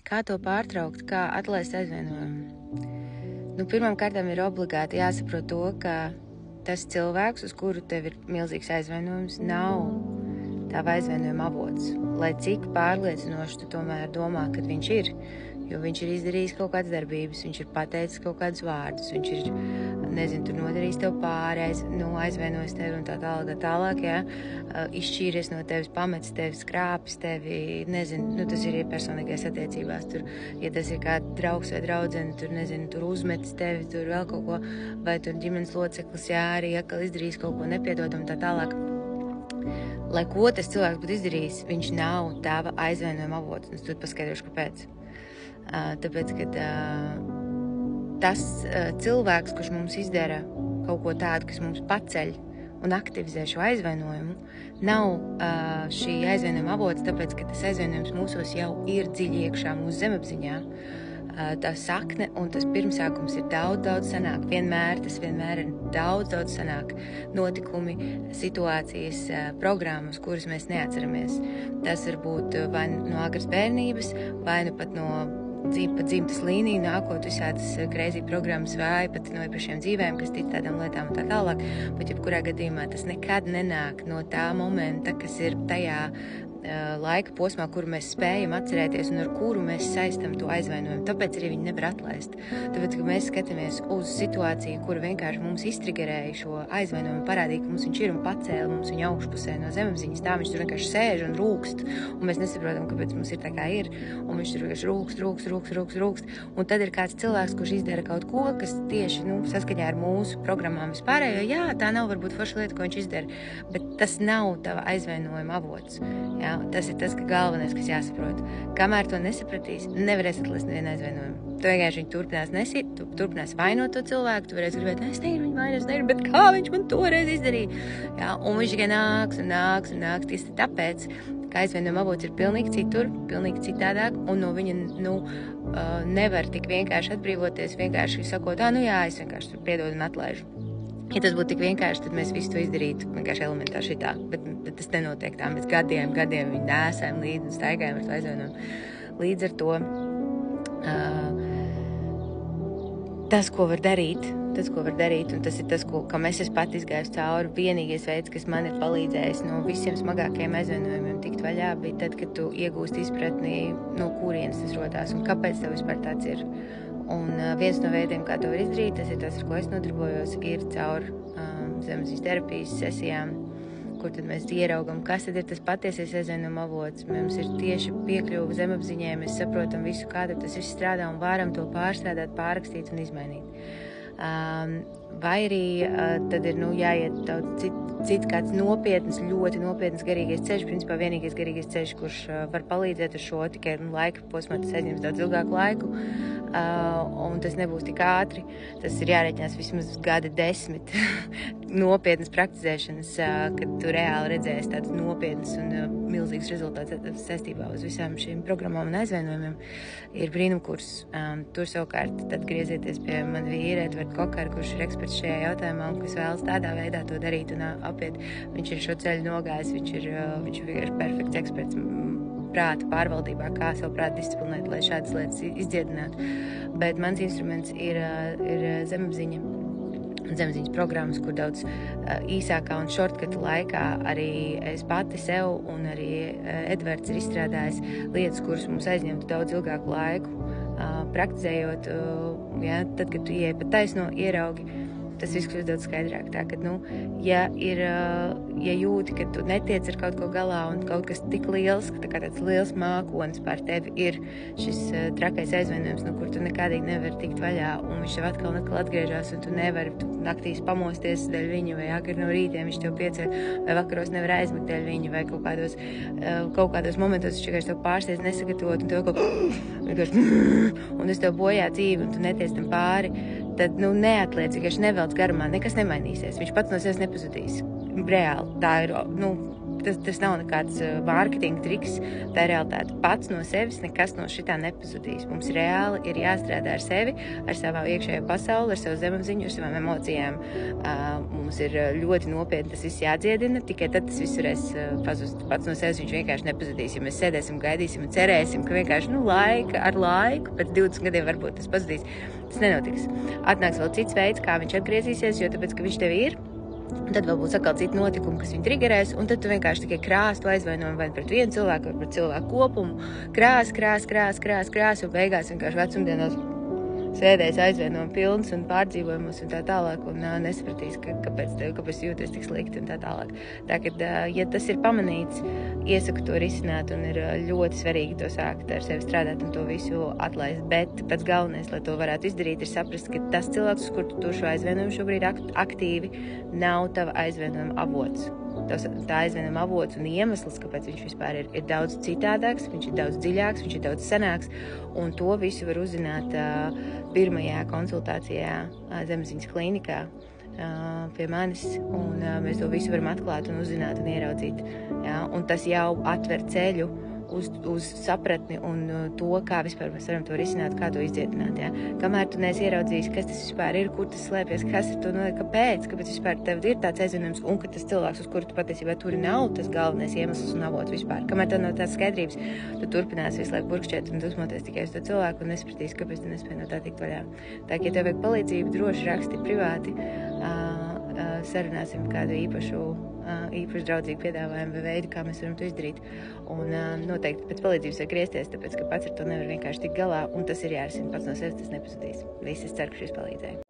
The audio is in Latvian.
Kā to pārtraukt, kā atlaist aizvainojumu? Pirmām kārtām ir obligāti jāsaprot to, ka tas cilvēks, uz kuru tev ir milzīgs aizvainojums, nav tava aizvainojuma avots. Lai cik pārliecinoši tu tomēr domā, ka viņš ir, jo viņš ir izdarījis kaut kādas darbības, viņš ir pateicis kaut kādus vārdus, viņš ir, tur nodarījis tev pāri, aizvainojis tevi un tā tālāk, izšķīries no tevis, pametis tevi, skrāpis tevi, tas ir personīgais attiecībās, tur, ja tas ir kāds draugs vai draudzene, tur uzmetis tevi, tur vēl kaut ko, vai tur ģimenes loceklis, arī atkal izdarījis kaut ko nepiedodam, tā tālāk. Lai ko tas cilvēks būtu izdarījis, viņš nav tava aizvainojuma avots, un es tur paskaidrošu, kāpēc. Tāpēc, ka tas cilvēks, kurš mums izdara kaut ko tādu, kas mums paceļ un aktivizē šo aizvainojumu, nav šī aizvainojuma avots, tāpēc, ka tas aizvainojums mūsos jau ir dziļi iekšā mūsu zemapziņā. Tā sakne un tas pirmsākums ir daudz senāk. Tas vienmēr ir daudz senāk. Notikumi, situācijas, programmas, kuras mēs neatceramies. Tas var būt vai no agras bērnības, vai pat no dzimtas līniju nākot visādas crazy programmas vai pat no iepriekšējām dzīvēm, kas tic tādām lietām un tā tālāk. Bet jebkurā gadījumā tas nekad nenāk no tā momenta, kas ir tajā laika posmā, kuru mēs spējam atcerēties un ar kuru mēs saistam to aizvainojumu. Tāpēc arī viņi nevar atlaist. Tāpēc, ka mēs skatāmies uz situāciju, kura vienkārši mums iztrigerēja šo aizvainojumu, parādīja, ka mums viņš ir un pacēla mums viņu augšpusē no zemapziņas. Tā viņš tur vienkārši sēž un rūkst, un mēs nesaprotam, kāpēc mums ir tā kā ir, un viņš tur vienkārši rūkst. Un tad ir kāds cilvēks, kurš izdara kaut ko, kas tieši saskaņā ar mūsu programmām vispārējo. Jā, tā nav varbūt forša lieta, ko viņš izdara, bet tas nav tava aizvainojuma avots. Jā, tas ir tas, ka galvenais, kas jāsaprot. Kamēr to nesapratīs, nevarēs atlaist nevienu aizvainojumu. Tu vienkārši viņi turpinās vainot to cilvēku, tu varēsi gribēt, es negribu viņu vainot, bet kā viņš man toreiz izdarīja? Jā, un viņš tikai nāks. Tieši tāpēc, ka aizvainojuma avots ir pilnīgi citur, pilnīgi citādāk, un no viņa nevar tik vienkārši atbrīvoties, vienkārši sakot, es vienkārši tur piedodu un atlaižu. Ja tas būtu tik vienkārši, tad mēs visu to izdarītu vienkārši elementāri šitā, bet tas nenotiek tā. Mēs gadiem viņi nēsājam līdzi un staigājam ar to aizvainojumu. Līdz ar to tas, ko var darīt, un tas ir tas, kam es esmu pat izgājusi cauri, vienīgais veids, kas man ir palīdzējis no visiem smagākajiem aizvainojumiem tikt vaļā, bija tad, kad tu iegūsti izpratni, no kurienes tas rodās un kāpēc tev vispār tāds ir. Un viens no veidiem, kā to var izdarīt, tas ir tas, ar ko es nodarbojos, ir caur zemapziņas terapijas sesijām, kur tad mēs ieraugam, kas tad ir tas patiesais aizvainojuma avots. Mums ir tieši piekļuva zemapziņai, mēs saprotam visu, kā tas viss strādā un varam to pārstrādāt, pārrakstīt un izmainīt. Vai arī tad ir jāiet daudz cits kāds ļoti nopietns garīgais ceļš, principā vienīgais garīgais ceļš, kurš var palīdzēt ar šo tikai laika posmā, tas aizņems daudz ilgāku laiku, un tas nebūs tik ātri. Tas ir jārēķinās vismaz 10 nopietnas praktizēšanas, kad tu reāli redzēsi tādus nopietnas un milzīgus rezultātus saistībā uz visām šīm programmām un aizvainojumiem. Ir brīnumkurs. Tur savukārt tad griezieties pie man vīra Edvarda Kokara, kurš ir eksperts šajā jautājumā un kas vēlas tādā veidā to darīt un apiet. Viņš ir šo ceļu nogājis, viņš ir perfekts eksperts prāta pārvaldībā, kā savu prātu disciplinēt, lai šādas lietas izdziedinātu. Bet mans instruments ir zemapziņas programmas, kur daudz īsākā un šortkata laikā arī es pati sev un arī Edvards ir izstrādājis lietas, kuras mums aizņemtu daudz ilgāku laiku, praktizējot, tad, kad tu ieej pa taisno, ieraugi, tas viss kļūst daudz skaidrāk. Tā, ka, ja jūti, ka tu netiec ar kaut ko galā un kaut kas tik liels, ka kā tāds liels mākonis pār tevi ir šis trakais aizvainojums, no kur tu nekādīgi nevari tikt vaļā, un viņš tev atkal atgriežas, un tu nevari naktīs pamosties dēļ viņa, vai agri no rītiem viņš tev pieceļ, vai vakaros nevar aizmigt dēļ viņa, vai kaut kādos momentos viņš vienkārši tev pārsteidz nesagatavot, un tev un tas tev bojā dzīvi, un tu neties tam pāri, tad neatliec, vienkārši nevelc garumā, nekas nemainīsies. Viņš pats no sevis nepazudīs. Reāli, tā ir tas nav nekāds mārketinga triks, tā ir realitāte. Pats no sevis nekas no šitā nepazudīs. Mums reāli ir jāstrādā ar sevi, ar savu iekšējo pasauli, ar savu zemapziņu, ar savām emocijām. Mums ir ļoti nopietni tas viss jādziedina, tikai tad tas viss varēs pazust. Pats no sevis viņš vienkārši nepazudīs, ja mēs sēdēsim, gaidīsim un cerēsim, ka vienkārši ar laiku, pēc 20 gadiem varbūt tas pazudīs. Tas nenotiks. Atnāks vēl cits veids, kā viņš atgriezīsies, jo tāpēc, ka viņš tev ir, un tad vēl būs atkal citi notikumi, kas viņu triggerēs, un tad tu vienkārši tikai krāstu aizvainojumu vai pret vienu cilvēku, vai pret cilvēku kopumu, krās, un beigās vienkārši vecumdienos sēdēs aizvainojumu pilns un pārdzīvojumus un tā tālāk, un nesapratīs, kāpēc jūties tik slikti un tā tālāk. Tā, kad, ja tas ir pamanīts, iesaku to risināt, un ir ļoti svarīgi to sākt ar sevi strādāt un to visu atlaist, bet pats galvenais, lai to varētu izdarīt, ir saprast, ka tas cilvēks, uz kur tu tur šo aizvainojumu šobrīd aktīvi, nav tava aizvainojuma avots. Tā aizvainojuma avots un iemesls, kāpēc viņš vispār ir daudz citādāks, viņš ir daudz dziļāks, viņš ir daudz senāks, un to visu var uzzināt pirmajā konsultācijā Zemapziņas klīnikā pie manis, un mēs to visu varam atklāt un uzzināt un ieraudzīt. Ja? Un tas jau atver ceļu uz sapratni un to, kā vispār mēs varam to risināt, kā to izdziedināt. Ja? Kamēr tu neesi ieraudzījis, kas tas vispār ir, kur tas slēpjas, kas ir to, kāpēc vispār tev ir tāds aizvainojums, un ka tas cilvēks, uz kuru tu patiesībā turi, nav tas galvenais iemesls un avots vispār. Kamēr tev nav tās skaidrības, tu turpinās visu laiku burkšķēt un dusmoties tikai uz to cilvēku un nesapratīs, kāpēc tu nespēj no tā tikt vaļā. Tā, ja tev vajag palīdzību, droši raksti privāti, sarunāsim kādu īpašu draudzīgu piedāvājumu vai veidu, kā mēs varam to izdarīt. Un noteikti pēc palīdzības vajag griezties, tāpēc, ka pats ar to nevar vienkārši tikt galā, un tas ir jārisina pats no sevis, tas nepazudīs. Visi, es ceru, ka šis palīdzēja.